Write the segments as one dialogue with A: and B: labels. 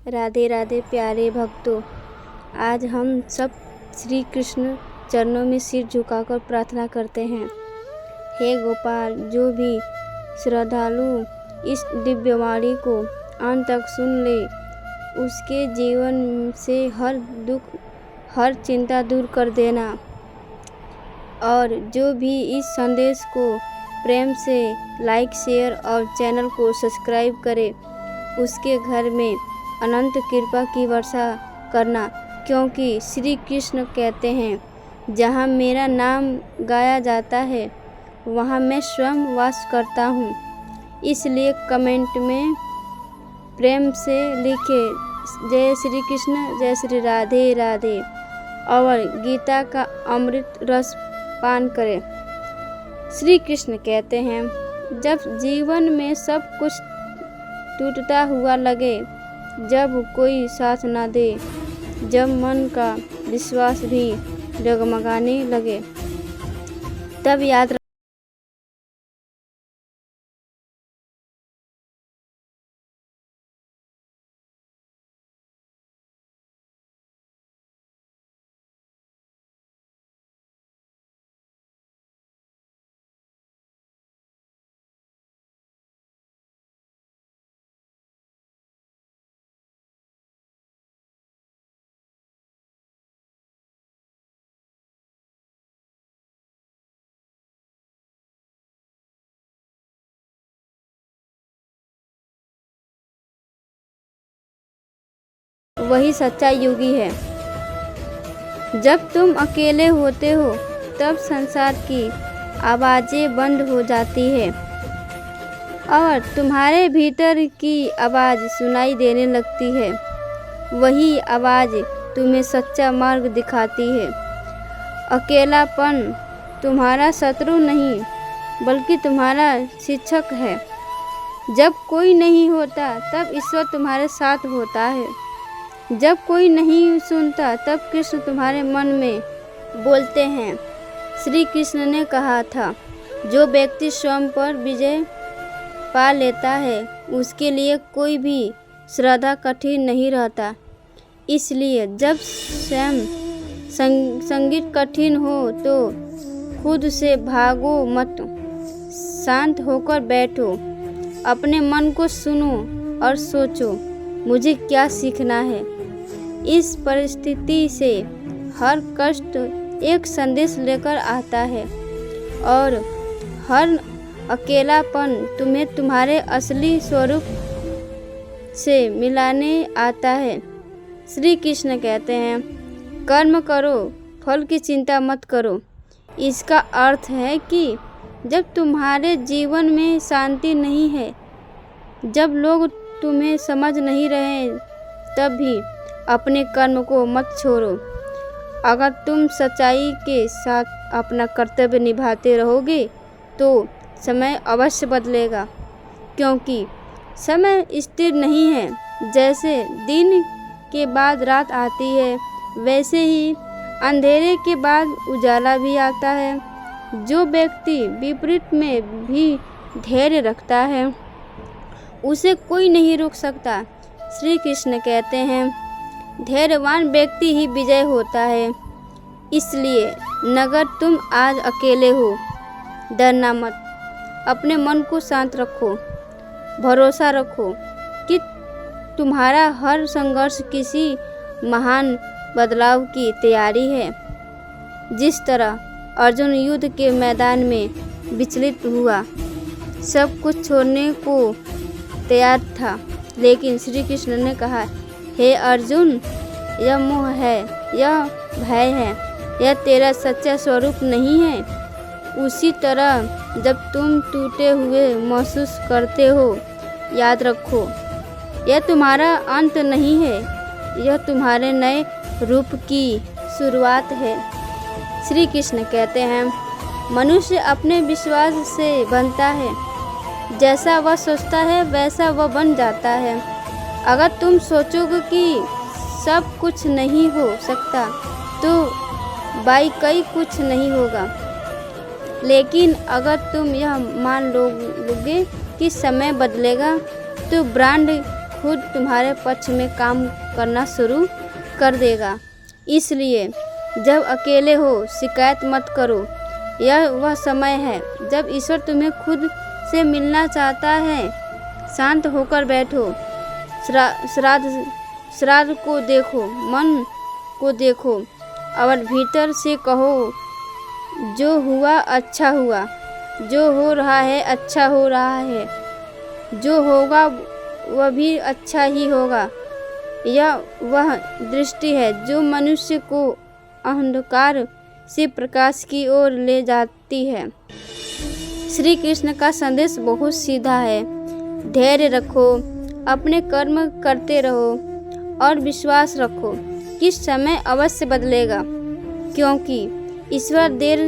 A: राधे राधे प्यारे भक्तों, आज हम सब श्री कृष्ण चरणों में सिर झुकाकर प्रार्थना करते हैं। हे गोपाल, जो भी श्रद्धालु इस दिव्यवाणी को अंत तक सुन ले, उसके जीवन से हर दुख हर चिंता दूर कर देना। और जो भी इस संदेश को प्रेम से लाइक शेयर और चैनल को सब्सक्राइब करे, उसके घर में अनंत कृपा की वर्षा करना, क्योंकि श्री कृष्ण कहते हैं, जहाँ मेरा नाम गाया जाता है वहाँ मैं स्वयं वास करता हूँ। इसलिए कमेंट में प्रेम से लिखे जय श्री कृष्ण, जय श्री राधे राधे, और गीता का अमृत रस पान करें। श्री कृष्ण कहते हैं, जब जीवन में सब कुछ टूटता हुआ लगे, जब कोई साथ ना दे, जब मन का विश्वास भी डगमगाने लगे, तब याद वही सच्चा योगी है। जब तुम अकेले होते हो, तब संसार की आवाज़ें बंद हो जाती है और तुम्हारे भीतर की आवाज़ सुनाई देने लगती है। वही आवाज़ तुम्हें सच्चा मार्ग दिखाती है। अकेलापन तुम्हारा शत्रु नहीं, बल्कि तुम्हारा शिक्षक है। जब कोई नहीं होता, तब ईश्वर तुम्हारे साथ होता है। जब कोई नहीं सुनता, तब कृष्ण तुम्हारे मन में बोलते हैं। श्री कृष्ण ने कहा था, जो व्यक्ति स्वयं पर विजय पा लेता है, उसके लिए कोई भी श्रद्धा कठिन नहीं रहता। इसलिए जब स्वयं संगीत कठिन हो तो खुद से भागो मत, शांत होकर बैठो, अपने मन को सुनो और सोचो, मुझे क्या सीखना है। इस परिस्थिति से हर कष्ट एक संदेश लेकर आता है और हर अकेलापन तुम्हें तुम्हारे असली स्वरूप से मिलाने आता है। श्री कृष्ण कहते हैं, कर्म करो, फल की चिंता मत करो। इसका अर्थ है कि जब तुम्हारे जीवन में शांति नहीं है, जब लोग तुम्हें समझ नहीं रहे, तब भी अपने कर्म को मत छोड़ो। अगर तुम सच्चाई के साथ अपना कर्तव्य निभाते रहोगे, तो समय अवश्य बदलेगा, क्योंकि समय स्थिर नहीं है। जैसे दिन के बाद रात आती है, वैसे ही अंधेरे के बाद उजाला भी आता है। जो व्यक्ति विपरीत में भी धैर्य रखता है, उसे कोई नहीं रोक सकता। श्री कृष्ण कहते हैं, धैर्यवान व्यक्ति ही विजय होता है। इसलिए अगर तुम आज अकेले हो, डरना मत। अपने मन को शांत रखो, भरोसा रखो कि तुम्हारा हर संघर्ष किसी महान बदलाव की तैयारी है। जिस तरह अर्जुन युद्ध के मैदान में विचलित हुआ, सब कुछ छोड़ने को तैयार था, लेकिन श्री कृष्ण ने कहा, हे अर्जुन, यह मोह है, यह भय है, यह तेरा सच्चा स्वरूप नहीं है। उसी तरह जब तुम टूटे हुए महसूस करते हो, याद रखो, यह तुम्हारा अंत नहीं है, यह तुम्हारे नए रूप की शुरुआत है। श्री कृष्ण कहते हैं, मनुष्य अपने विश्वास से बनता है। जैसा वह सोचता है, वैसा वह बन जाता है। अगर तुम सोचोगे कि सब कुछ नहीं हो सकता, तो कई कुछ नहीं होगा। लेकिन अगर तुम यह मान लोगे कि समय बदलेगा, तो ब्रह्मांड खुद तुम्हारे पक्ष में काम करना शुरू कर देगा। इसलिए जब अकेले हो शिकायत मत करो। यह वह समय है जब ईश्वर तुम्हें खुद से मिलना चाहता है। शांत होकर बैठो, श्राद्ध को देखो, मन को देखो और भीतर से कहो, जो हुआ अच्छा हुआ, जो हो रहा है अच्छा हो रहा है, जो होगा वह भी अच्छा ही होगा। यह वह दृष्टि है जो मनुष्य को अंधकार से प्रकाश की ओर ले जाती है। श्री कृष्ण का संदेश बहुत सीधा है। धैर्य रखो, अपने कर्म करते रहो और विश्वास रखो कि समय अवश्य बदलेगा, क्योंकि ईश्वर देर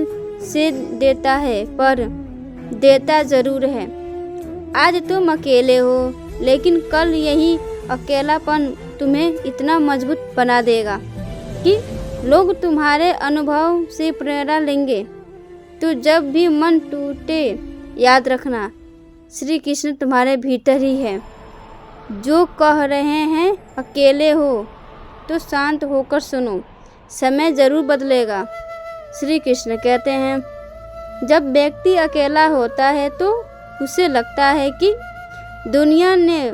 A: से देता है पर देता जरूर है। आज तुम अकेले हो, लेकिन कल यही अकेलापन तुम्हें इतना मजबूत बना देगा कि लोग तुम्हारे अनुभव से प्रेरणा लेंगे। तो जब भी मन टूटे याद रखना, श्री कृष्ण तुम्हारे भीतर ही है। जो कह रहे हैं अकेले हो तो शांत होकर सुनो, समय जरूर बदलेगा। श्री कृष्ण कहते हैं, जब व्यक्ति अकेला होता है तो उसे लगता है कि दुनिया ने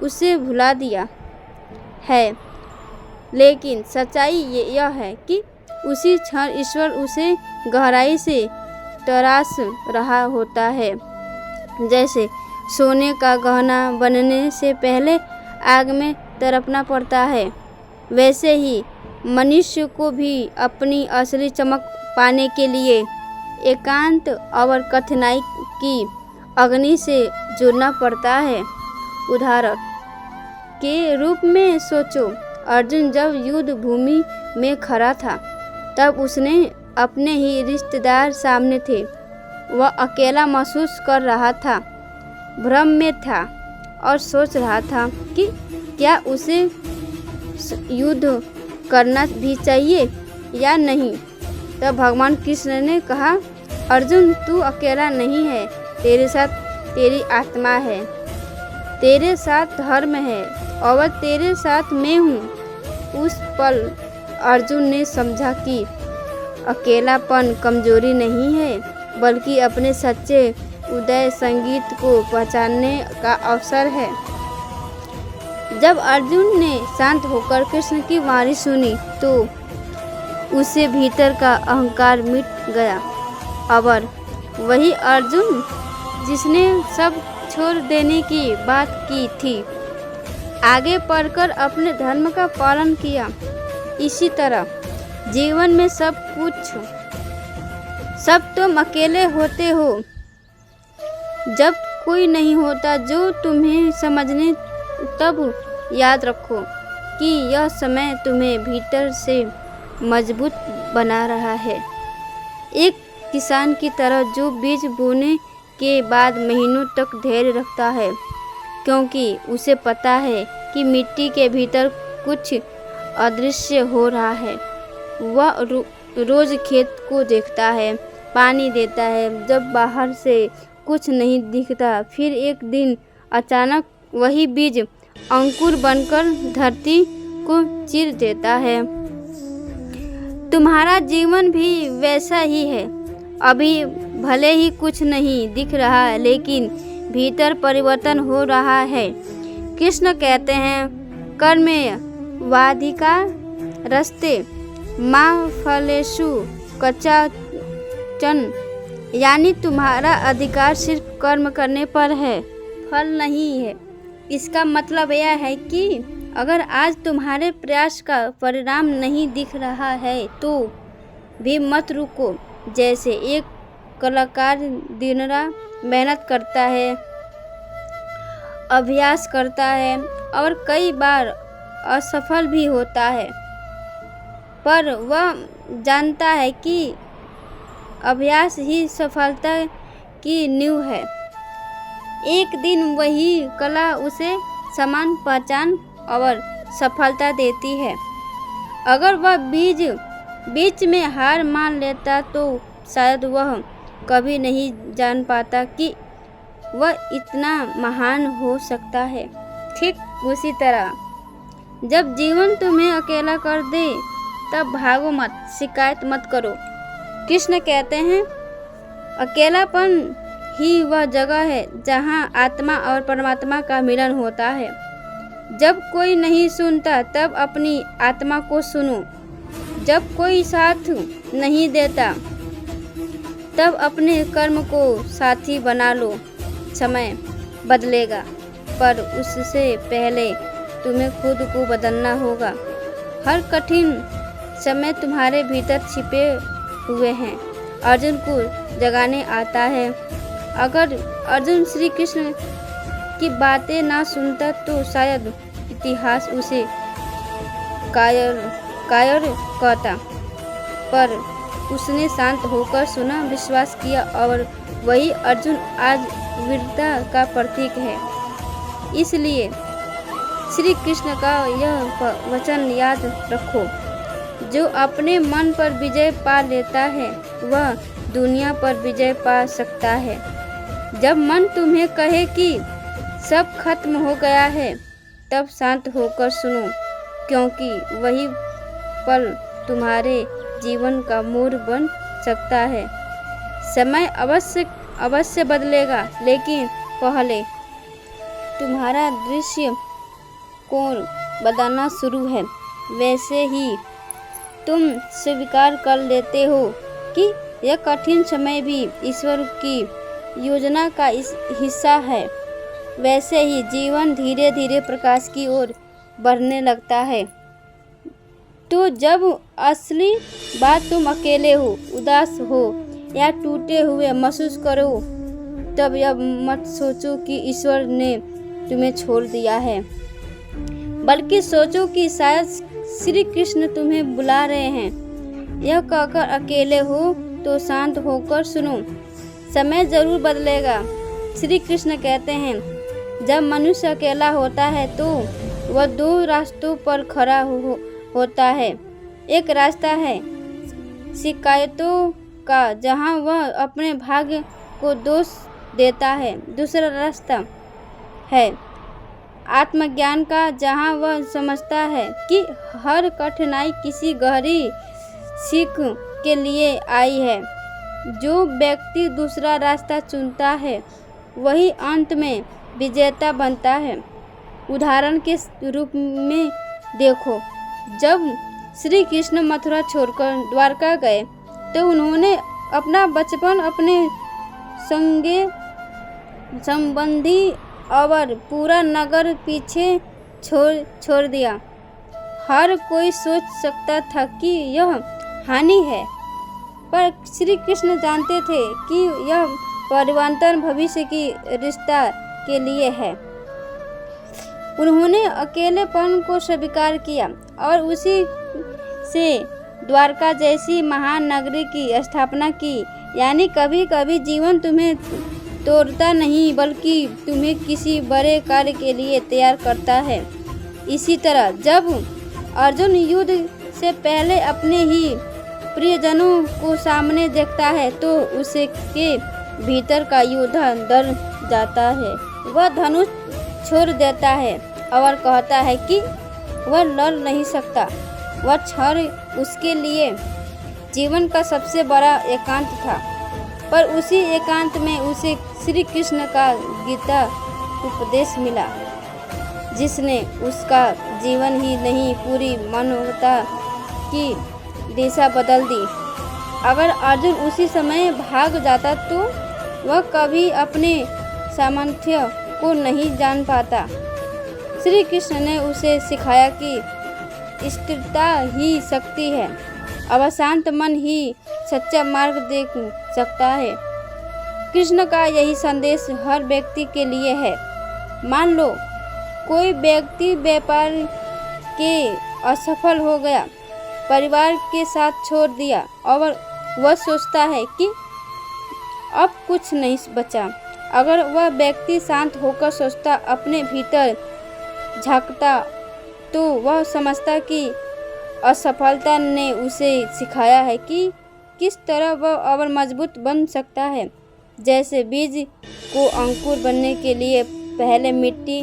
A: उसे भुला दिया है, लेकिन सच्चाई यह है कि उसी क्षण ईश्वर उसे गहराई से तराश रहा होता है। जैसे सोने का गहना बनने से पहले आग में तड़पना पड़ता है, वैसे ही मनुष्य को भी अपनी असली चमक पाने के लिए एकांत और कठिनाई की अग्नि से जुड़ना पड़ता है। उदाहरण के रूप में सोचो, अर्जुन जब युद्ध भूमि में खड़ा था तब उसने अपने ही रिश्तेदार सामने थे। वह अकेला महसूस कर रहा था, भ्रम में था और सोच रहा था कि क्या उसे युद्ध करना भी चाहिए या नहीं। तब भगवान कृष्ण ने कहा, अर्जुन तू अकेला नहीं है, तेरे साथ तेरी आत्मा है, तेरे साथ धर्म है और तेरे साथ मैं हूँ। उस पल अर्जुन ने समझा कि अकेलापन कमजोरी नहीं है, बल्कि अपने सच्चे उदय संगीत को पहचानने का अवसर है। जब अर्जुन ने शांत होकर कृष्ण की वाणी सुनी तो उसे भीतर का अहंकार मिट गया। और वही अर्जुन जिसने सब छोड़ देने की बात की थी, आगे बढ़कर अपने धर्म का पालन किया। इसी तरह जीवन में सब तुम अकेले होते हो जब कोई नहीं होता जो तुम्हें समझने। तब याद रखो कि यह समय तुम्हें भीतर से मजबूत बना रहा है। एक किसान की तरह जो बीज बोने के बाद महीनों तक धैर्य रखता है, क्योंकि उसे पता है कि मिट्टी के भीतर कुछ अदृश्य हो रहा है। वह रोज खेत को देखता है, पानी देता है, जब बाहर से कुछ नहीं दिखता, फिर एक दिन अचानक वही बीज अंकुर बनकर धरती को चीर देता है। तुम्हारा जीवन भी वैसा ही है। अभी भले ही कुछ नहीं दिख रहा है, लेकिन भीतर परिवर्तन हो रहा है। कृष्ण कहते हैं, कर्मे वाधिका रस्ते माँ फलेषु कच्चाचन, यानी तुम्हारा अधिकार सिर्फ कर्म करने पर है, फल नहीं है। इसका मतलब यह है कि अगर आज तुम्हारे प्रयास का परिणाम नहीं दिख रहा है तो भी मत रुको। जैसे एक कलाकार दिन रात मेहनत करता है, अभ्यास करता है और कई बार असफल भी होता है, पर वह जानता है कि अभ्यास ही सफलता की नींव है। एक दिन वही कला उसे समान पहचान और सफलता देती है। अगर वह बीच में हार मान लेता तो शायद वह कभी नहीं जान पाता कि वह इतना महान हो सकता है। ठीक उसी तरह जब जीवन तुम्हें अकेला कर दे तब भागो मत, शिकायत मत करो। कृष्ण कहते हैं अकेलापन ही वह जगह है जहाँ आत्मा और परमात्मा का मिलन होता है। जब कोई नहीं सुनता तब अपनी आत्मा को सुनो। जब कोई साथ नहीं देता तब अपने कर्म को साथी बना लो। समय बदलेगा पर उससे पहले तुम्हें खुद को बदलना होगा। हर कठिन समय तुम्हारे भीतर छिपे हुए हैं, अर्जुन को जगाने आता है। अगर अर्जुन श्री कृष्ण की बातें ना सुनता तो शायद इतिहास उसे कायर कहता, पर उसने शांत होकर सुना, विश्वास किया और वही अर्जुन आज वीरता का प्रतीक है। इसलिए श्री कृष्ण का यह वचन याद रखो, जो अपने मन पर विजय पा लेता है वह दुनिया पर विजय पा सकता है। जब मन तुम्हें कहे कि सब खत्म हो गया है तब शांत होकर सुनो, क्योंकि वही पल तुम्हारे जीवन का मोड़ बन सकता है। समय अवश्य बदलेगा, लेकिन पहले तुम्हारा दृश्य कोण बदलना शुरू है। वैसे ही तुम स्वीकार कर लेते हो कि यह कठिन समय भी ईश्वर की योजना का हिस्सा है। वैसे ही जीवन धीरे धीरे प्रकाश की ओर बढ़ने लगता है। तो जब असली बात तुम अकेले हो, उदास हो या टूटे हुए महसूस करो, तब यह मत सोचो कि ईश्वर ने तुम्हें छोड़ दिया है, बल्कि सोचो कि शायद श्री कृष्ण तुम्हें बुला रहे हैं। यह कहकर अकेले हो तो शांत होकर सुनो, समय जरूर बदलेगा। श्री कृष्ण कहते हैं जब मनुष्य अकेला होता है तो वह दो रास्तों पर खड़ा होता है। एक रास्ता है शिकायतों का, जहां वह अपने भाग्य को दोष देता है। दूसरा रास्ता है आत्मज्ञान का, जहां वह समझता है कि हर कठिनाई किसी गहरी सीख के लिए आई है। जो व्यक्ति दूसरा रास्ता चुनता है वही अंत में विजेता बनता है। उदाहरण के रूप में देखो, जब श्री कृष्ण मथुरा छोड़कर द्वारका गए तो उन्होंने अपना बचपन, अपने संगे संबंधी और पूरा नगर पीछे छोड़ दिया। हर कोई सोच सकता था कि यह हानि है, पर श्री कृष्ण जानते थे कि यह परिवर्तन भविष्य की रिश्ता के लिए है। उन्होंने अकेलेपन को स्वीकार किया और उसी से द्वारका जैसी महान नगरी की स्थापना की। यानी कभी कभी जीवन तुम्हें तोड़ता नहीं, बल्कि तुम्हें किसी बड़े कार्य के लिए तैयार करता है। इसी तरह जब अर्जुन युद्ध से पहले अपने ही प्रियजनों को सामने देखता है तो उसके भीतर का योद्धा डर जाता है। वह धनुष छोड़ देता है और कहता है कि वह लड़ नहीं सकता। वह क्षण उसके लिए जीवन का सबसे बड़ा एकांत था, पर उसी एकांत में उसे श्री कृष्ण का गीता उपदेश मिला, जिसने उसका जीवन ही नहीं पूरी मानवता की दिशा बदल दी। अगर अर्जुन उसी समय भाग जाता तो वह कभी अपने सामर्थ्य को नहीं जान पाता। श्री कृष्ण ने उसे सिखाया कि स्थिरता ही शक्ति है, अशांत मन ही सच्चा मार्ग देख सकता है। कृष्ण का यही संदेश हर व्यक्ति के लिए है। मान लो कोई व्यक्ति व्यापार के असफल हो गया, परिवार के साथ छोड़ दिया और वह सोचता है कि अब कुछ नहीं बचा। अगर वह व्यक्ति शांत होकर सोचता, अपने भीतर झांकता, तो वह समझता कि असफलता ने उसे सिखाया है कि किस तरह वह और मजबूत बन सकता है। जैसे बीज को अंकुर बनने के लिए पहले मिट्टी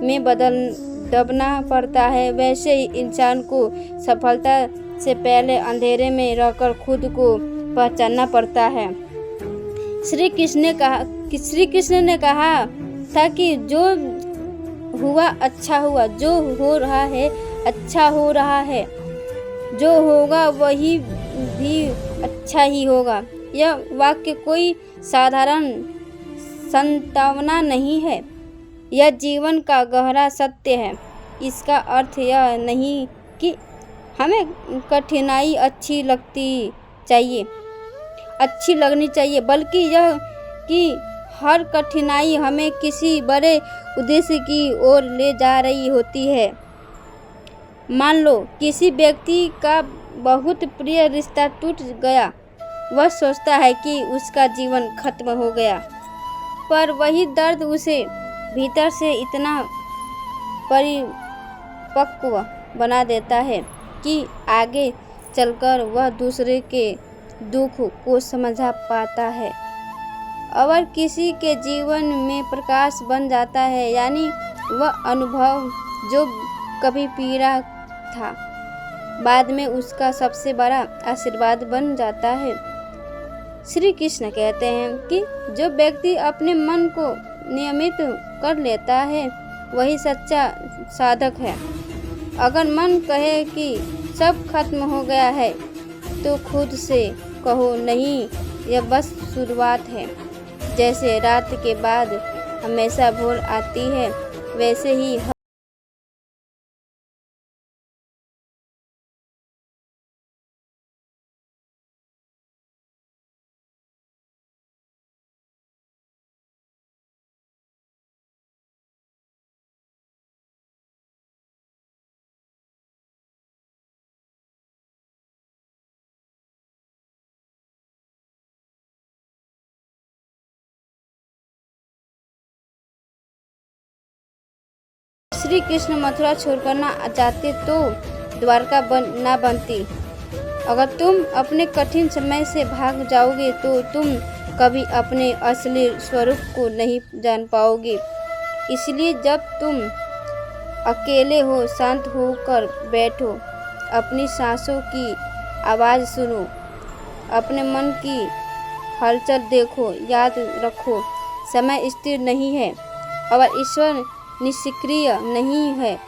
A: में दबना पड़ता है, वैसे ही इंसान को सफलता से पहले अंधेरे में रहकर खुद को पहचानना पड़ता है। श्री कृष्ण ने कहा था कि जो हुआ अच्छा हुआ, जो हो रहा है अच्छा हो रहा है, जो होगा वही भी अच्छा ही होगा। यह वाक्य कोई साधारण संतावना नहीं है, यह जीवन का गहरा सत्य है। इसका अर्थ यह नहीं कि हमें कठिनाई अच्छी लगनी चाहिए, बल्कि यह कि हर कठिनाई हमें किसी बड़े उद्देश्य की ओर ले जा रही होती है। मान लो किसी व्यक्ति का बहुत प्रिय रिश्ता टूट गया, वह सोचता है कि उसका जीवन खत्म हो गया, पर वही दर्द उसे भीतर से इतना परिपक्व बना देता है कि आगे चलकर वह दूसरे के दुख को समझ पाता है और किसी के जीवन में प्रकाश बन जाता है, यानी वह अनुभव जो कभी पीड़ा था बाद में उसका सबसे बड़ा आशीर्वाद बन जाता है। श्री कृष्ण कहते हैं कि जो व्यक्ति अपने मन को नियमित कर लेता है वही सच्चा साधक है। अगर मन कहे कि सब खत्म हो गया है तो खुद से कहो नहीं, यह बस शुरुआत है। जैसे रात के बाद हमेशा भोर आती है, वैसे ही श्री कृष्ण मथुरा छोड़कर ना जाते तो द्वारका ना बनती। अगर तुम अपने कठिन समय से भाग जाओगे तो तुम कभी अपने असली स्वरूप को नहीं जान पाओगे। इसलिए जब तुम अकेले हो, शांत होकर बैठो, अपनी सांसों की आवाज़ सुनो, अपने मन की हलचल देखो। याद रखो, समय स्थिर नहीं है और ईश्वर निष्क्रिय नहीं है।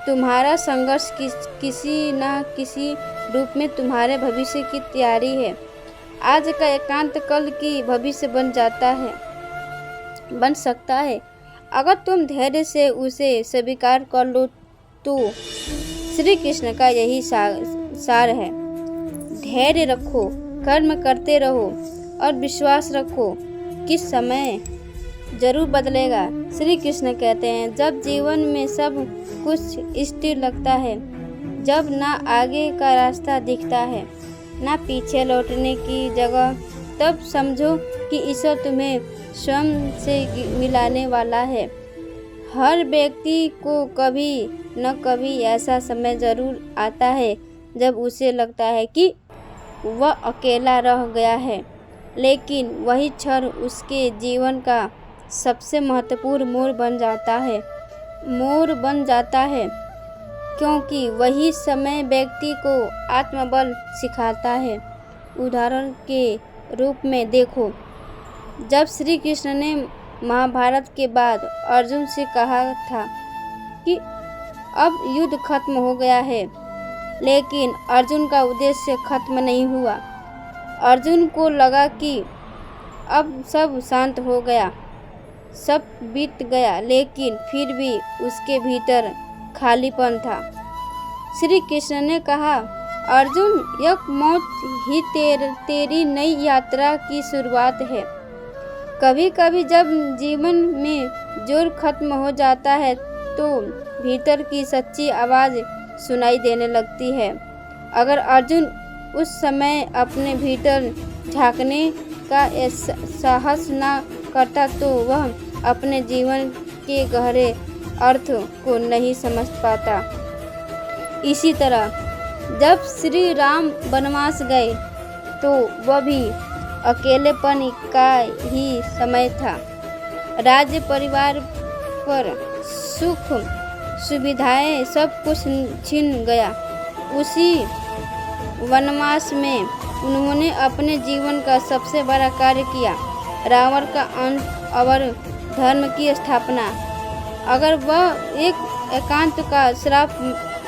A: तुम्हारा संघर्ष किसी न किसी रूप में तुम्हारे भविष्य की तैयारी है। आज का एकांत कल की भविष्य बन सकता है अगर तुम धैर्य से उसे स्वीकार कर लो तो। श्री कृष्ण का यही सार है। धैर्य रखो, कर्म करते रहो और विश्वास रखो कि समय जरूर बदलेगा। श्री कृष्ण कहते हैं, जब जीवन में सब कुछ स्थिर लगता है, जब ना आगे का रास्ता दिखता है ना पीछे लौटने की जगह, तब समझो कि ईश्वर तुम्हें स्वयं से मिलाने वाला है। हर व्यक्ति को कभी न कभी ऐसा समय जरूर आता है जब उसे लगता है कि वह अकेला रह गया है, लेकिन वही क्षण उसके जीवन का सबसे महत्वपूर्ण मोड़ बन जाता है, क्योंकि वही समय व्यक्ति को आत्मबल सिखाता है। उदाहरण के रूप में देखो, जब श्री कृष्ण ने महाभारत के बाद अर्जुन से कहा था कि अब युद्ध खत्म हो गया है, लेकिन अर्जुन का उद्देश्य खत्म नहीं हुआ। अर्जुन को लगा कि अब सब शांत हो गया, सब बीत गया, लेकिन फिर भी उसके भीतर खालीपन था। श्री कृष्ण ने कहा, अर्जुन, यह मौत ही तेरी नई यात्रा की शुरुआत है। कभी कभी जब जीवन में जोर खत्म हो जाता है तो भीतर की सच्ची आवाज़ सुनाई देने लगती है। अगर अर्जुन उस समय अपने भीतर झांकने का साहस न करता तो वह अपने जीवन के गहरे अर्थ को नहीं समझ पाता। इसी तरह जब श्री राम वनवास गए तो वह भी अकेलेपन का ही समय था। राज्य परिवार पर सुख सुविधाएं सब कुछ छिन गया। उसी वनवास में उन्होंने अपने जीवन का सबसे बड़ा कार्य किया, रावण का अंत और धर्म की स्थापना। अगर वह एक एकांत का श्राप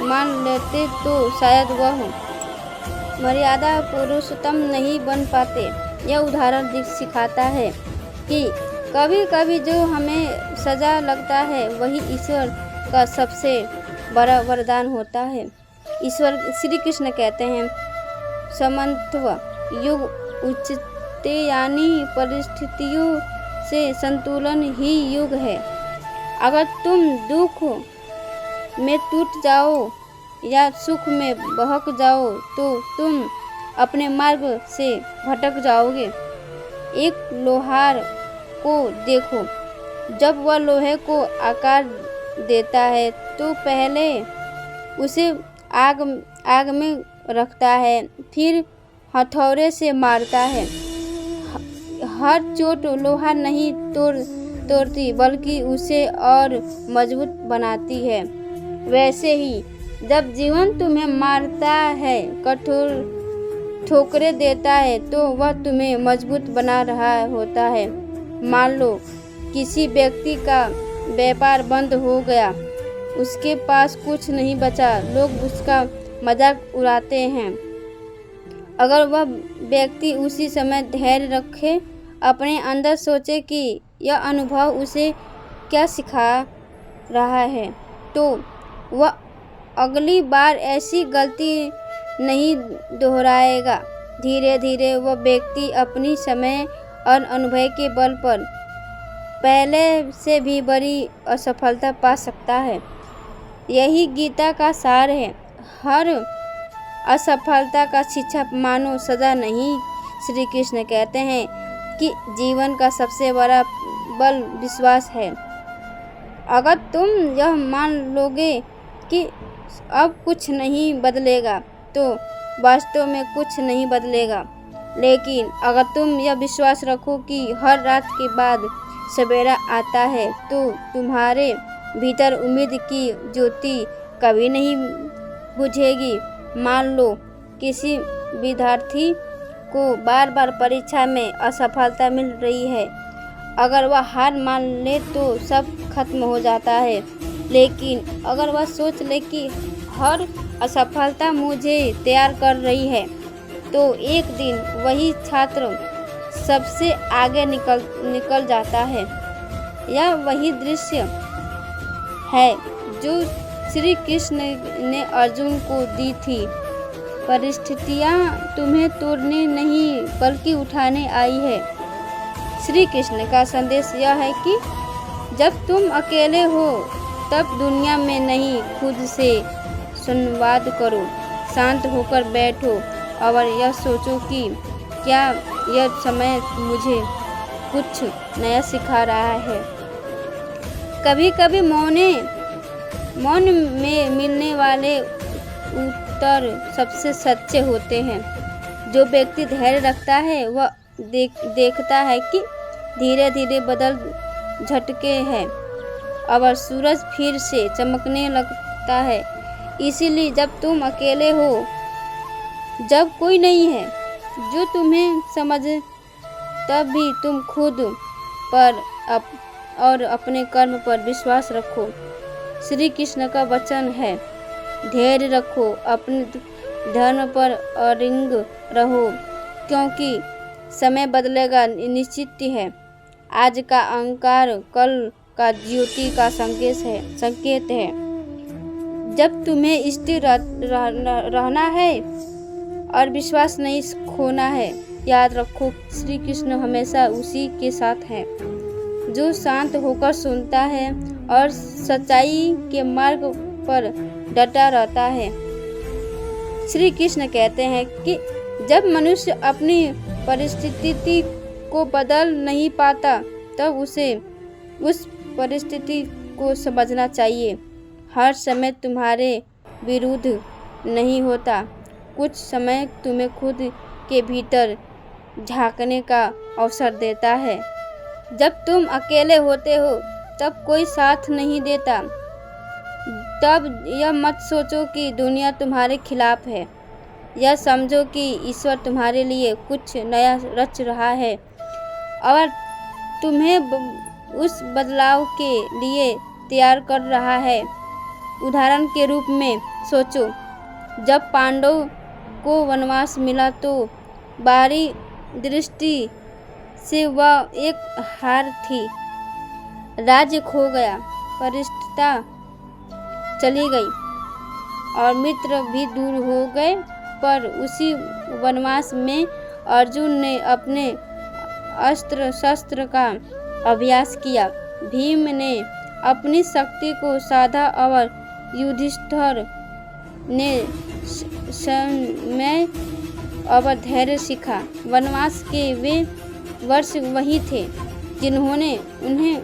A: मान लेते तो शायद वह मर्यादा पुरुषोत्तम नहीं बन पाते। यह उदाहरण सिखाता है कि कभी कभी जो हमें सजा लगता है वही ईश्वर का सबसे बड़ा वरदान होता है। ईश्वर श्री कृष्ण कहते हैं, समत्व युग उच्चते, यानी परिस्थितियों से संतुलन ही युग है। अगर तुम दुख में टूट जाओ या सुख में बहक जाओ तो तुम अपने मार्ग से भटक जाओगे। एक लोहार को देखो, जब वह लोहे को आकार देता है तो पहले उसे आग में रखता है, फिर हथौड़े से मारता है। हर चोट लोहा नहीं तोड़ती बल्कि उसे और मजबूत बनाती है। वैसे ही जब जीवन तुम्हें मारता है, कठोर ठोकरें देता है, तो वह तुम्हें मजबूत बना रहा होता है। मान लो किसी व्यक्ति का व्यापार बंद हो गया, उसके पास कुछ नहीं बचा, लोग उसका मजाक उड़ाते हैं। अगर वह व्यक्ति उसी समय धैर्य रखे, अपने अंदर सोचे कि यह अनुभव उसे क्या सिखा रहा है, तो वह अगली बार ऐसी गलती नहीं दोहराएगा। धीरे धीरे वह व्यक्ति अपनी समय और अनुभव के बल पर पहले से भी बड़ी असफलता पा सकता है। यही गीता का सार है। हर असफलता का शिक्षा मानो सजा नहीं। श्री कृष्ण कहते हैं कि जीवन का सबसे बड़ा बल विश्वास है। अगर तुम यह मान लोगे कि अब कुछ नहीं बदलेगा तो वास्तव में कुछ नहीं बदलेगा। लेकिन अगर तुम यह विश्वास रखो कि हर रात के बाद सवेरा आता है तो तुम्हारे भीतर उम्मीद की ज्योति कभी नहीं बुझेगी। मान लो किसी विद्यार्थी को बार बार परीक्षा में असफलता मिल रही है। अगर वह हार मान ले तो सब खत्म हो जाता है। लेकिन अगर वह सोच ले कि हर असफलता मुझे तैयार कर रही है, तो एक दिन वही छात्र सबसे आगे निकल जाता है। यह वही दृश्य है जो श्री कृष्ण ने अर्जुन को दी थी। परिस्थितियाँ तुम्हें तोड़ने नहीं बल्कि उठाने आई है। श्री कृष्ण का संदेश यह है कि जब तुम अकेले हो तब दुनिया में नहीं, खुद से संवाद करो, शांत होकर बैठो और यह सोचो कि क्या यह समय मुझे कुछ नया सिखा रहा है। कभी कभी मौन में मिलने वाले उत्तर सबसे सच्चे होते हैं। जो व्यक्ति धैर्य रखता है वह देखता है कि धीरे धीरे बदल झटके हैं और सूरज फिर से चमकने लगता है। इसीलिए जब तुम अकेले हो, जब कोई नहीं है जो तुम्हें समझे, तब भी तुम खुद पर और अपने कर्म पर विश्वास रखो। श्री कृष्ण का वचन है, धैर्य रखो, अपने धर्म पर अडिग रहो, क्योंकि समय बदलेगा निश्चित है। आज का अहंकार कल का ज्योति का संकेत है। जब तुम्हें स्थिर रहना है और विश्वास नहीं खोना है, याद रखो श्री कृष्ण हमेशा उसी के साथ है जो शांत होकर सुनता है और सच्चाई के मार्ग पर डटा रहता है। श्री कृष्ण कहते हैं कि जब मनुष्य अपनी परिस्थिति को बदल नहीं पाता तब उसे उस परिस्थिति को समझना चाहिए। हर समय तुम्हारे विरुद्ध नहीं होता, कुछ समय तुम्हें खुद के भीतर झांकने का अवसर देता है। जब तुम अकेले होते हो तब कोई साथ नहीं देता, तब यह मत सोचो कि दुनिया तुम्हारे खिलाफ है। यह समझो कि ईश्वर तुम्हारे लिए कुछ नया रच रहा है और तुम्हें उस बदलाव के लिए तैयार कर रहा है। उदाहरण के रूप में सोचो, जब पांडवों को वनवास मिला तो बाहरी दृष्टि से वह एक हार थी। राज्य खो गया, प्रतिष्ठा चली गई और मित्र भी दूर हो गए। पर उसी वनवास में अर्जुन ने अपने अस्त्र शस्त्र का अभ्यास किया, भीम ने अपनी शक्ति को साधा और युधिष्ठिर ने संयम और धैर्य सीखा। वनवास के वे वर्ष वही थे जिन्होंने उन्हें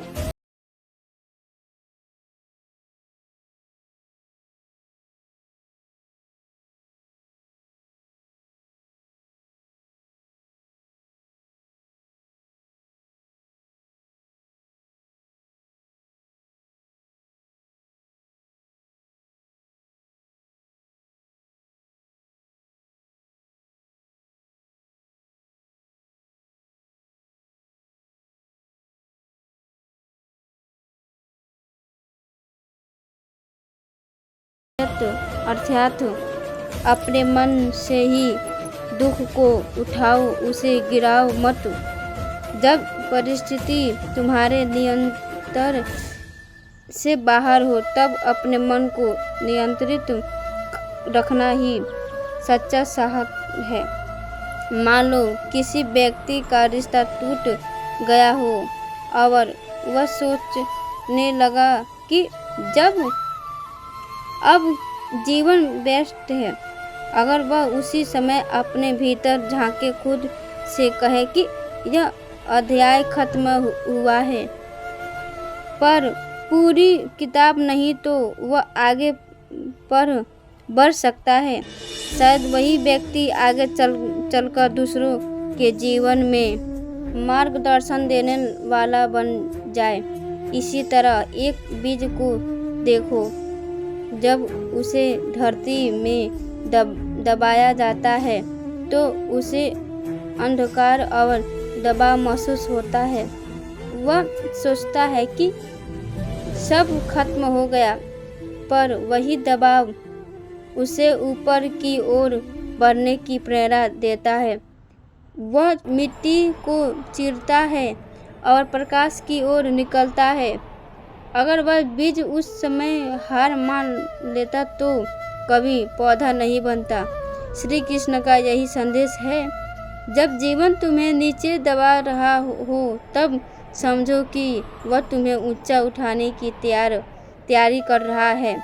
A: अर्थात अपने मन से ही दुख को उठाओ, उसे गिराओ मत। जब परिस्थिति तुम्हारे नियंत्रण से बाहर हो तब अपने मन को नियंत्रित रखना ही सच्चा साहस है। मान लो किसी व्यक्ति का रिश्ता टूट गया हो और वह सोचने लगा कि जब अब जीवन व्यस्त है। अगर वह उसी समय अपने भीतर झांके, खुद से कहे कि यह अध्याय खत्म हुआ है पर पूरी किताब नहीं, तो वह आगे पर बढ़ सकता है। शायद वही व्यक्ति आगे चलकर दूसरों के जीवन में मार्गदर्शन देने वाला बन जाए। इसी तरह एक बीज को देखो, जब उसे धरती में दबाया जाता है तो उसे अंधकार और दबाव महसूस होता है। वह सोचता है कि सब खत्म हो गया, पर वही दबाव उसे ऊपर की ओर बढ़ने की प्रेरणा देता है। वह मिट्टी को चीरता है और प्रकाश की ओर निकलता है। अगर वह बीज उस समय हार मान लेता तो कभी पौधा नहीं बनता। श्री कृष्ण का यही संदेश है। जब जीवन तुम्हें नीचे दबा रहा हो तब समझो कि वह तुम्हें ऊंचा उठाने की तैयारी कर रहा है।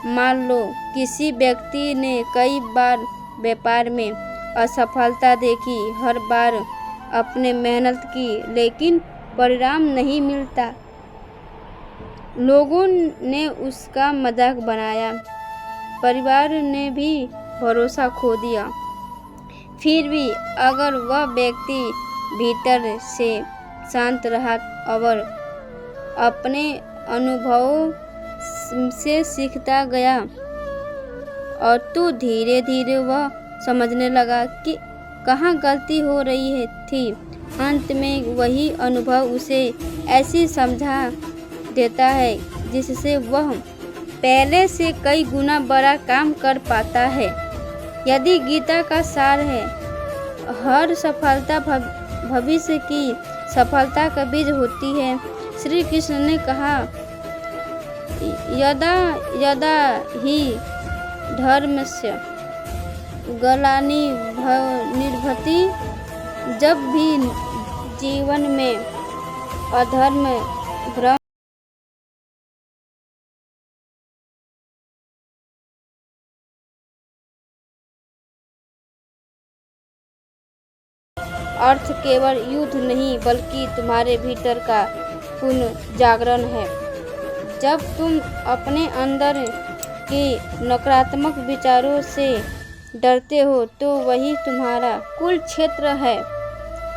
A: मान लो किसी व्यक्ति ने कई बार व्यापार में असफलता देखी, हर बार अपने मेहनत की लेकिन परिणाम नहीं मिलता। लोगों ने उसका मजाक बनाया, परिवार ने भी भरोसा खो दिया। फिर भी अगर वह व्यक्ति भीतर से शांत रहा और अपने अनुभवों से सीखता गया और तो धीरे धीरे वह समझने लगा कि कहाँ गलती हो रही थी। अंत में वही अनुभव उसे ऐसी समझा देता है जिससे वह पहले से कई गुना बड़ा काम कर पाता है। यदि गीता का सार है, हर सफलता भविष्य की सफलता का बीज होती है। श्री कृष्ण ने कहा, यदा यदा ही धर्मस्य ग्लानिर्भवति, जब भी जीवन में अधर्म भ्रम अर्थ केवल युद्ध नहीं बल्कि तुम्हारे भीतर का पुनर्जागरण है। जब तुम अपने अंदर के नकारात्मक विचारों से डरते हो तो वही तुम्हारा कुल क्षेत्र है।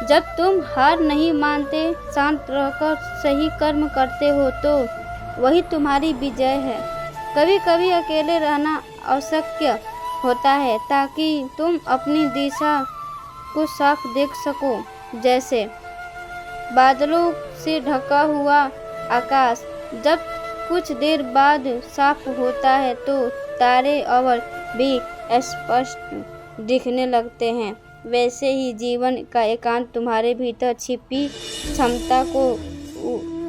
A: जब तुम हार नहीं मानते, शांत रहकर सही कर्म करते हो तो वही तुम्हारी विजय है। कभी कभी अकेले रहना आवश्यक होता है ताकि तुम अपनी दिशा को साफ देख सको। जैसे बादलों से ढका हुआ आकाश जब कुछ देर बाद साफ होता है तो तारे और भी स्पष्ट दिखने लगते हैं, वैसे ही जीवन का एकांत तुम्हारे भीतर छिपी क्षमता को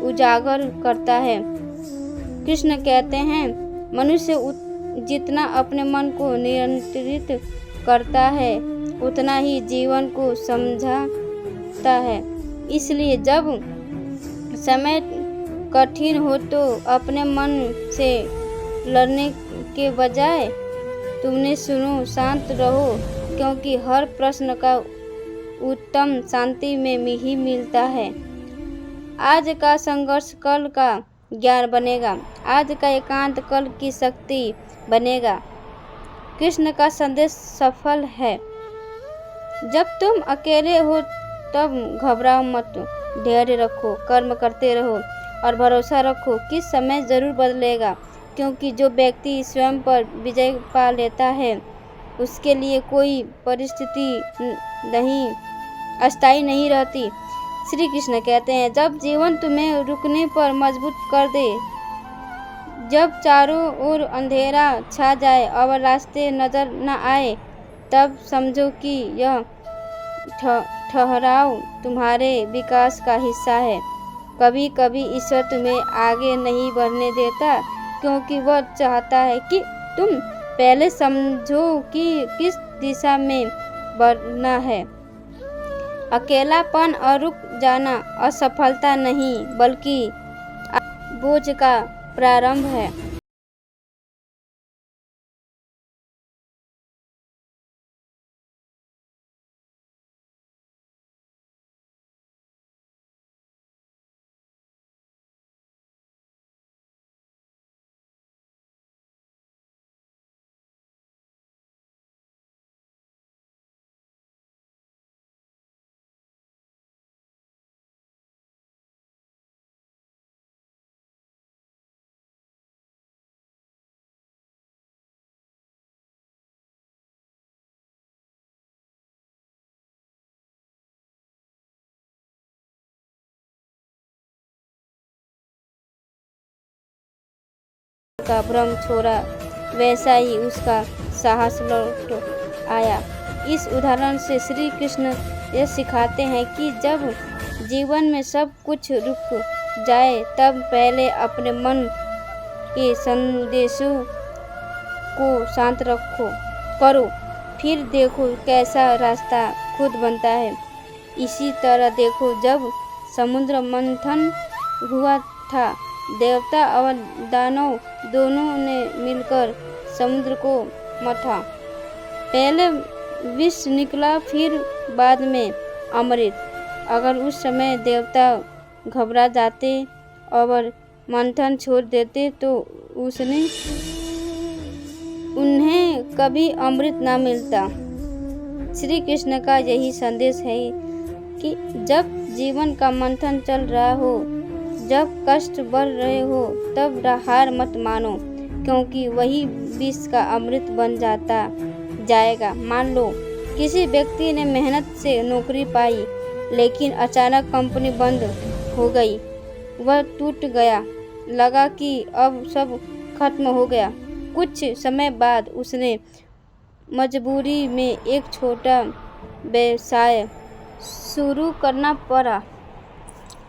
A: उजागर करता है। कृष्ण कहते हैं, मनुष्य जितना अपने मन को नियंत्रित करता है उतना ही जीवन को समझता है। इसलिए जब समय कठिन हो तो अपने मन से लड़ने के बजाय तुमने सुनो, शांत रहो, क्योंकि हर प्रश्न का उत्तम शांति में ही मिलता है। आज का संघर्ष कल का ज्ञान बनेगा, आज का एकांत कल की शक्ति बनेगा। कृष्ण का संदेश सफल है। जब तुम अकेले हो तब घबराओ मत, धैर्य रखो, कर्म करते रहो और भरोसा रखो कि समय जरूर बदलेगा, क्योंकि जो व्यक्ति स्वयं पर विजय पा लेता है उसके लिए कोई परिस्थिति अस्थायी नहीं रहती। श्री कृष्ण कहते हैं, जब जीवन तुम्हें रुकने पर मजबूर कर दे, जब चारों ओर अंधेरा छा जाए और रास्ते नजर न आए, तब समझो कि यह ठहराव तुम्हारे विकास का हिस्सा है। कभी कभी ईश्वर तुम्हें आगे नहीं बढ़ने देता क्योंकि वह चाहता है कि तुम पहले समझो कि किस दिशा में बढ़ना है। अकेलापन और रुक जाना असफलता नहीं बल्कि बोझ का प्रारंभ है। का भ्रम छोड़ा, वैसा ही उसका साहस लौट आया। इस उदाहरण से श्री कृष्ण ये सिखाते हैं कि जब जीवन में सब कुछ रुक जाए तब पहले अपने मन के संदेशों को शांत करो, फिर देखो कैसा रास्ता खुद बनता है। इसी तरह देखो, जब समुद्र मंथन हुआ था, देवता और दानव दोनों ने मिलकर समुद्र को मथा। पहले विष निकला, फिर बाद में अमृत। अगर उस समय देवता घबरा जाते और मंथन छोड़ देते तो उन्हें कभी अमृत ना मिलता। श्री कृष्ण का यही संदेश है कि जब जीवन का मंथन चल रहा हो, जब कष्ट बढ़ रहे हो, तब हार मत मानो, क्योंकि वही विष का अमृत बन जाएगा। मान लो किसी व्यक्ति ने मेहनत से नौकरी पाई, लेकिन अचानक कंपनी बंद हो गई। वह टूट गया, लगा कि अब सब खत्म हो गया। कुछ समय बाद उसने मजबूरी में एक छोटा व्यवसाय शुरू करना पड़ा।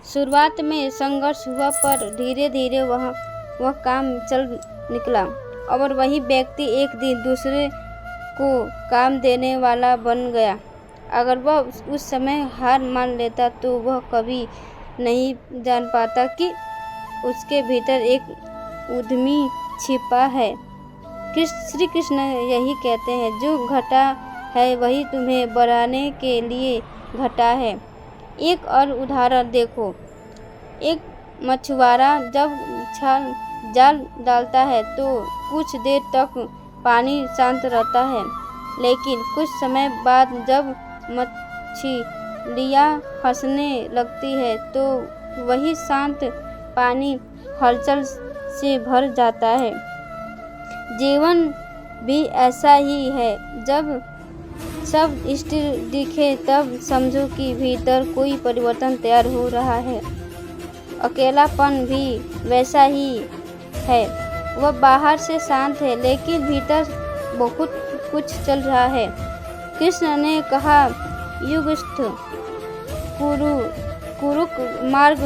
A: शुरुआत में संघर्ष हुआ, पर धीरे धीरे वह काम चल निकला और वही व्यक्ति एक दिन दूसरे को काम देने वाला बन गया। अगर वह उस समय हार मान लेता तो वह कभी नहीं जान पाता कि उसके भीतर एक उद्यमी छिपा है। श्री कृष्ण यही कहते हैं, जो घटा है वही तुम्हें बढ़ाने के लिए घटा है। एक और उदाहरण देखो, एक मछुआरा जब जाल डालता है तो कुछ देर तक पानी शांत रहता है, लेकिन कुछ समय बाद जब मछलियाँ फंसने लगती है तो वही शांत पानी हलचल से भर जाता है। जीवन भी ऐसा ही है। जब सब स्थिर दिखे तब समझो कि भीतर कोई परिवर्तन तैयार हो रहा है। अकेलापन भी वैसा ही है। वह बाहर से शांत है लेकिन भीतर बहुत कुछ चल रहा है। कृष्ण ने कहा, युगस्थ कुरुक मार्ग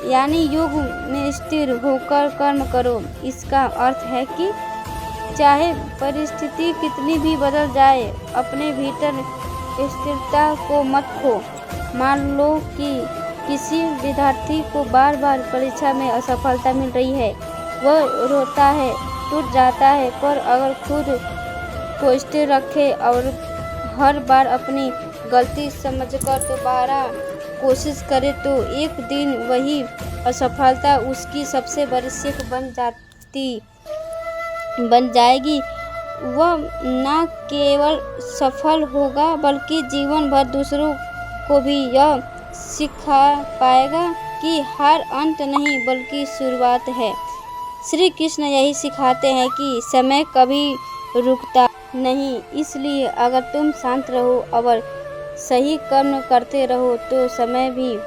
A: यानी युग में स्थिर होकर कर्म करो। इसका अर्थ है कि चाहे परिस्थिति कितनी भी बदल जाए, अपने भीतर स्थिरता को मत खो। मान लो कि किसी विद्यार्थी को बार बार परीक्षा में असफलता मिल रही है। वह रोता है, टूट जाता है, पर अगर खुद को स्थिर रखे और हर बार अपनी गलती समझकर दोबारा कोशिश करे तो एक दिन वही असफलता उसकी सबसे बड़ी सीख बन जाएगी। वह न केवल सफल होगा बल्कि जीवन भर दूसरों को भी यह सिखा पाएगा कि हार अंत नहीं बल्कि शुरुआत है। श्री कृष्ण यही सिखाते हैं कि समय कभी रुकता नहीं। इसलिए अगर तुम शांत रहो और सही कर्म करते रहो तो समय भी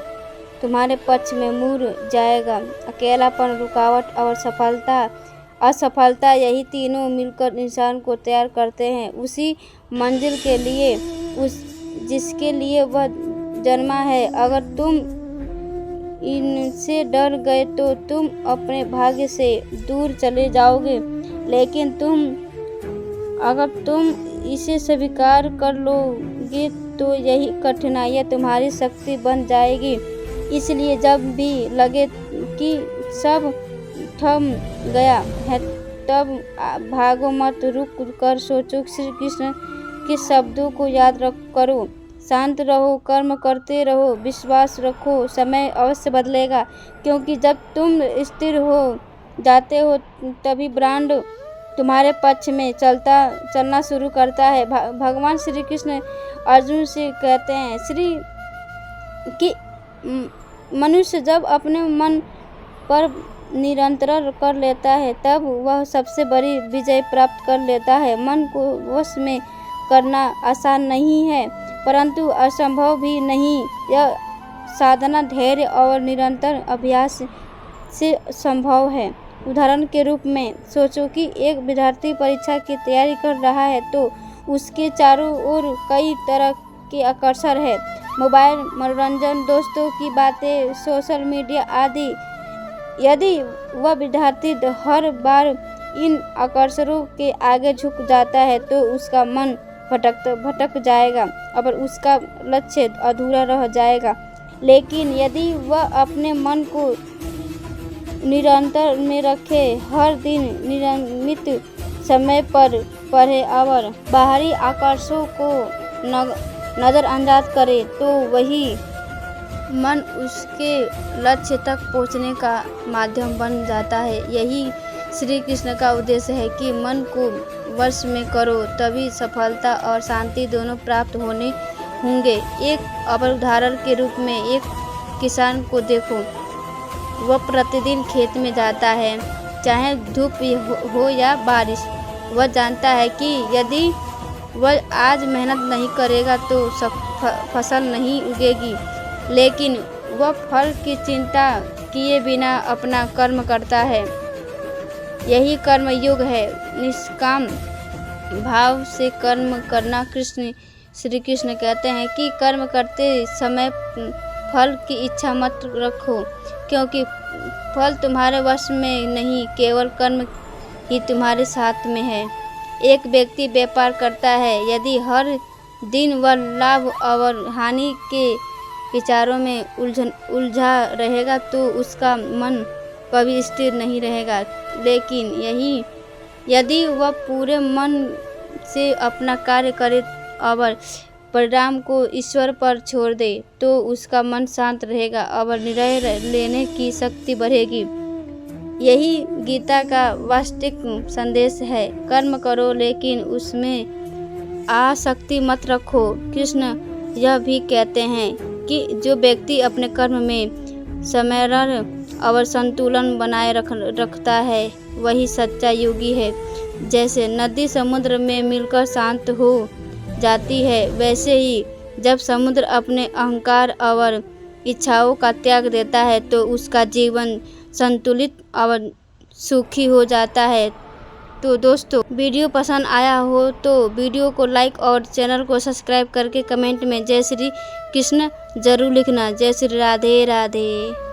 A: तुम्हारे पक्ष में मुड़ जाएगा। अकेलापन, रुकावट और असफलता यही तीनों मिलकर इंसान को तैयार करते हैं उसी मंजिल के लिए जिसके लिए वह जन्मा है। अगर तुम इनसे डर गए तो तुम अपने भाग्य से दूर चले जाओगे, लेकिन अगर तुम इसे स्वीकार कर लोगे तो यही कठिनाइयाँ तुम्हारी शक्ति बन जाएगी। इसलिए जब भी लगे कि सब थम गया है तब भागो मत, रुक कर सोचो। श्री कृष्ण के शब्दों को याद करो, शांत रहो, कर्म करते रहो, विश्वास रखो, समय अवश्य बदलेगा। क्योंकि जब तुम स्थिर हो जाते हो तभी ब्रह्मांड तुम्हारे पक्ष में चलना शुरू करता है। भगवान श्री कृष्ण अर्जुन से कहते हैं कि मनुष्य जब अपने मन पर नियंत्रण कर लेता है तब वह सबसे बड़ी विजय प्राप्त कर लेता है। मन को वश में करना आसान नहीं है परंतु असंभव भी नहीं। यह साधना धैर्य और निरंतर अभ्यास से संभव है। उदाहरण के रूप में सोचो कि एक विद्यार्थी परीक्षा की तैयारी कर रहा है तो उसके चारों ओर कई तरह के आकर्षण है। मोबाइल, मनोरंजन, दोस्तों की बातें, सोशल मीडिया आदि। यदि वह विद्यार्थी हर बार इन आकर्षणों के आगे झुक जाता है तो उसका मन भटक जाएगा और उसका लक्ष्य अधूरा रह जाएगा। लेकिन यदि वह अपने मन को निरंतर में रखे, हर दिन नियमित समय पर पढ़े और बाहरी आकर्षणों को नज़रअंदाज करे तो वही मन उसके लक्ष्य तक पहुंचने का माध्यम बन जाता है। यही श्री कृष्ण का उद्देश्य है कि मन को वश में करो, तभी सफलता और शांति दोनों प्राप्त होंगे। एक और उदाहरण के रूप में एक किसान को देखो। वह प्रतिदिन खेत में जाता है, चाहे धूप हो या बारिश। वह जानता है कि यदि वह आज मेहनत नहीं करेगा तो फसल नहीं उगेगी, लेकिन वह फल की चिंता किए बिना अपना कर्म करता है। यही कर्म योग है, निष्काम भाव से कर्म करना। श्री कृष्ण कहते हैं कि कर्म करते समय फल की इच्छा मत रखो, क्योंकि फल तुम्हारे वश में नहीं, केवल कर्म ही तुम्हारे साथ में है। एक व्यक्ति व्यापार करता है, यदि हर दिन वह लाभ और हानि के विचारों में उलझा रहेगा तो उसका मन कभी स्थिर नहीं रहेगा। लेकिन यदि वह पूरे मन से अपना कार्य करे और परिणाम को ईश्वर पर छोड़ दे तो उसका मन शांत रहेगा और निर्णय लेने की शक्ति बढ़ेगी। यही गीता का वास्तविक संदेश है। कर्म करो लेकिन उसमें आसक्ति मत रखो। कृष्ण यह भी कहते हैं कि जो व्यक्ति अपने कर्म में समर्पण और संतुलन बनाए रखता है वही सच्चा योगी है। जैसे नदी समुद्र में मिलकर शांत हो जाती है, वैसे ही जब समुद्र अपने अहंकार और इच्छाओं का त्याग देता है तो उसका जीवन संतुलित और सुखी हो जाता है। तो दोस्तों, वीडियो पसंद आया हो तो वीडियो को लाइक और चैनल को सब्सक्राइब करके कमेंट में जय श्री कृष्ण जरूर लिखना। जय श्री राधे राधे।